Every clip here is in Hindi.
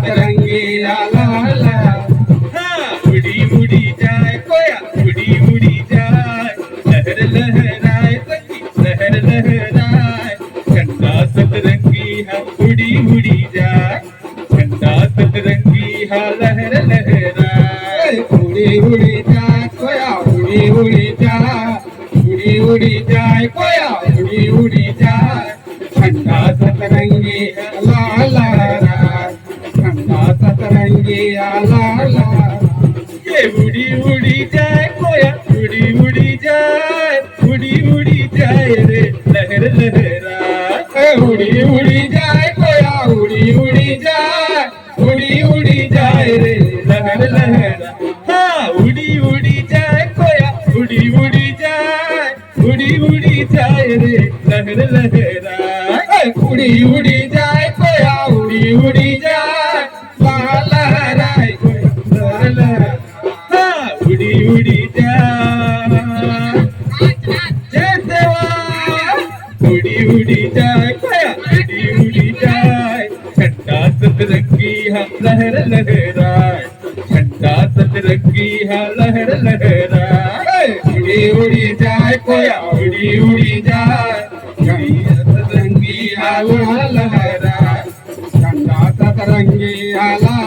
सतरंगी ला ला ला। हाँ उड़ी उड़ी जाए कोया उड़ी उड़ी जाए लहर लहराए संगी लहर लहराए झंडा सतरंगी है उड़ी उड़ी जाए झंडा सतरंगी है लहर लहराए। उड़ी उड़ी जाए कोया उड़ी उड़ी जाए उड़ी उड़ी जाए कोया उड़ी उड़ी जाए झंडा सतरंगी ला ला ला। झंडा सतरंगी ला ला। ये उड़ी उड़ी जाए कोया उड़ी उड़ी जाए रे लहर लहराए। उड़ी उड़ी जाए कोया उड़ी उड़ी जाए रे लहर लहराए। हाँ उड़ी उड़ी जाए कोया उड़ी उड़ी जाए रे लहर लहराए। उड़ी उड़ी जाए कोया उड़ी उड़ी जाए ला लहराए कोया ला लहराए। हाँ उड़ी उड़ी जाए जय सेवा उड़ी उड़ी जाए कोया उड़ी उड़ी जाए झंडा सतरंगी है लहर लहराए झंडा सतरंगी है लहर लहराए। उड़ी उड़ी जाए कोया उड़ी उड़ी जाए झंडा सतरंगी ला लहराए। झंडा सतरंगी ला ला।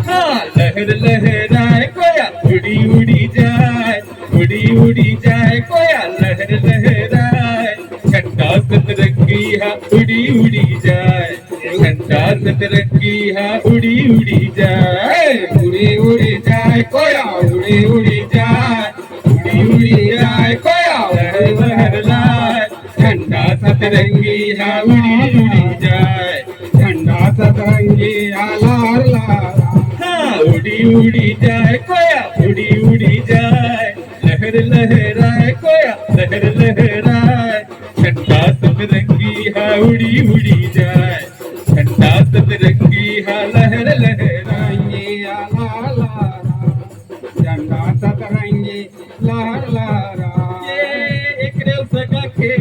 हाँ लहर लहराए कोया उड़ी उड़ी जाए कोया लहर लहराए झंडा सतरंगी है उड़ी उड़ी जाए झंडा सतरंगी है उड़ी उड़ी जाए। उड़ी उड़ी जाए कोया उड़ी उड़ी जाए कोया लहर लहराए झंडा सतरंगी है उड़ी उड़ी जाए झंडा सतरंगी ला ला। हाँ उड़ी उड़ी जाए कोया उड़ी उड़ी जाए लहर लहराए कोया लहर लहराए झंडा सतरंगी है उड़ी उड़ी जाए झंडा सतरंगी है लहर लहराए। झंडा सतरंगी लहर लहरा। ये एक रेल सगा के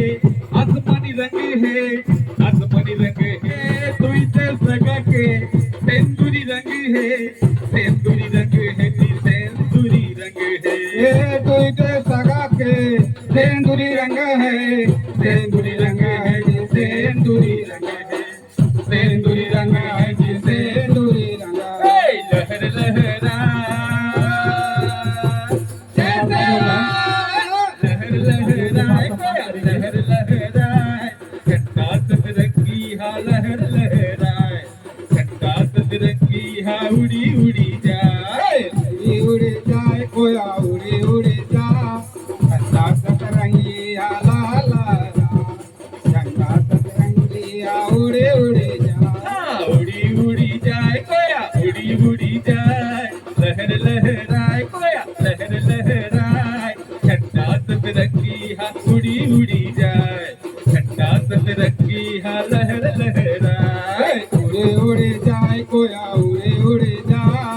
आसमानी रंग है आसमानी रंग है दुई रेल सगा के सेंदूरी रंग है सेंदूरी रंग है जी सेंदूरी रंग है। ये तुझे सगा के सेंदूरी रंग है सेंदूरी रंग है जी सेंदूरी रंग है सेंदूरी रंग है जी सेंदूरी रंग है। लहर लहरा लहर लहराए कोया लहर लहराए झंडा सतरंगी हा लहर लहराए झंडा सतरंगी हा उड़ी उड़ी जाए। उड़ी उड़ी जाए कोया उड़ी उड़ी जाए झंडा सतरंगी ला ला। झंडा सतरंगी उड़ी उड़ी जाए। हाँ उड़ी उड़ी जाए कोया उड़ी उड़ी जाए लहर लहराए कोया लहर लहराए झंडा सतरंगी हा उड़ी उड़ी जाए झंडा सतरंगी हा लहर लहराए। उड़ी उड़ी जाए कोया उड़ी उड़ी जाए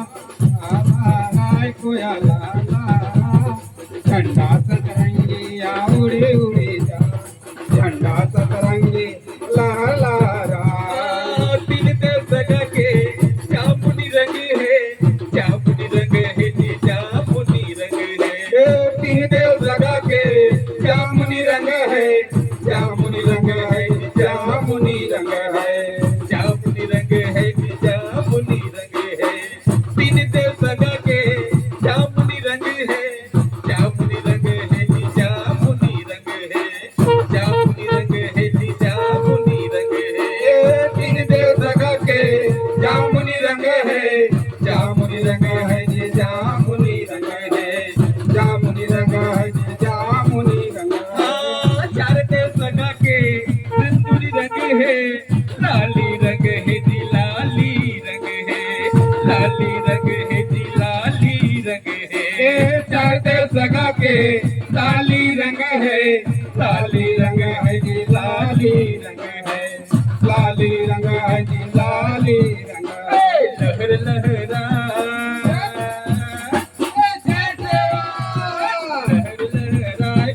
कोया ला ला। झंडा सतरंगी उड़ी उड़ी जाए झंडा सतरंगी ला ला ला। तीन देव सगा के जामुनी रंग है जामुनी रंग है जी जामुनी रंग है। तीन देव सगा के जामुनी रंग है जामुनी रंग है जी जामुनी रंग है जामुनी रंग है जी जामुनी रंग है। तीन देव सगा के जामुनी रंग है जामुनी रंग है जी जामुनी रंग है जामुनी रंग है जी जामुनी रंग है। तीन देव सगा के जामुनी रंग है जामुनी रंग है जी जामुनी रंग है जामुनी रंग है जी जामुनी रंग है। हाँ चार देव सगा के सिंदूरी रंग है लाली रंग है जी लाली रंग है लाली रंग है जी लाली रंग है। चार देव सगा के लाली रंग है लाली रंग है जी लाली रंग है लाली रंग है जी लाली रंग है। लहर लहरा लहर लहराए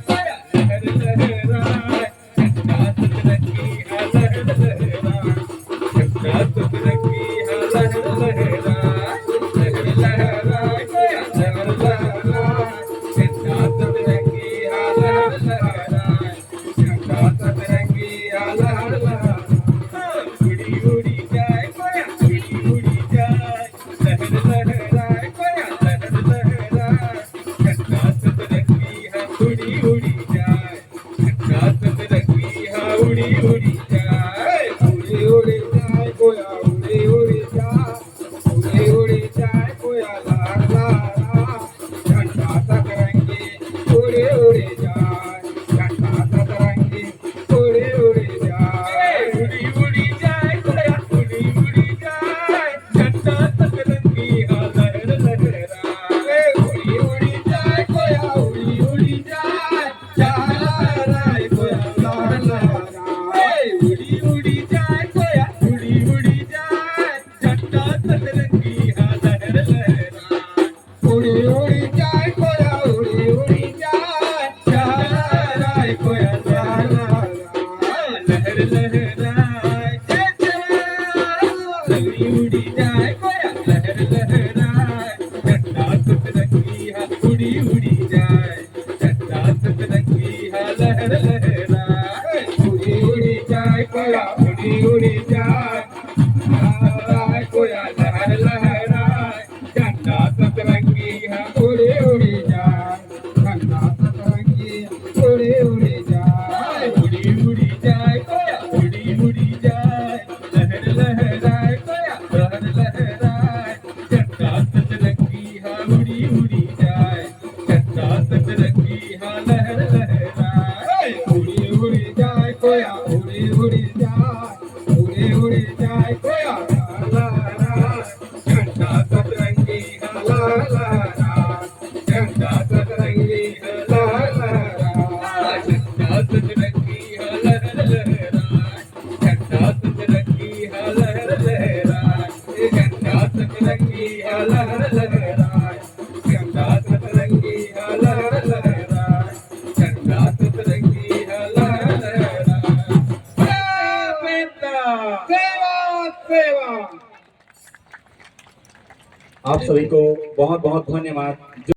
उड़ी उड़ी जाए कोया लहर लहराए झंडा सतरंगी है उड़ी उड़ी जाए झंडा सतरंगी है लहर लहराए उड़ी उड़ी जाए कोया उड़ी उड़ी जाए कोया लहर लहराए झंडा सतरंगी है उड़ी उड़ी जाए झंडा सतरंगी उड़ी उड़ी जाए उड़ी उड़ी जाए कोया उड़ी उड़ी जाए लहर लहराए कोया लहर लहराए झंडा सतरंगी है उड़ी उड़ी जाए झंडा सतरंगी है लहर लहराए उड़ी उड़ी जाए कोया उड़ी उड़ी जाए उड़ी उड़ी जाए कोया लहराए झंडा सतरंगी है लहराए झंडा सतरंगी है लहराए झंडा सतरंगी है लहर लहराए झंडा सतरंगी है लहर लहराए झंडा सतरंगी है लहर लहराए झंडा सतरंगी है लहर लहराए झंडा सतरंगी है लहर लहराए सेवा सेवा। आप सभी को बहुत बहुत धन्यवाद।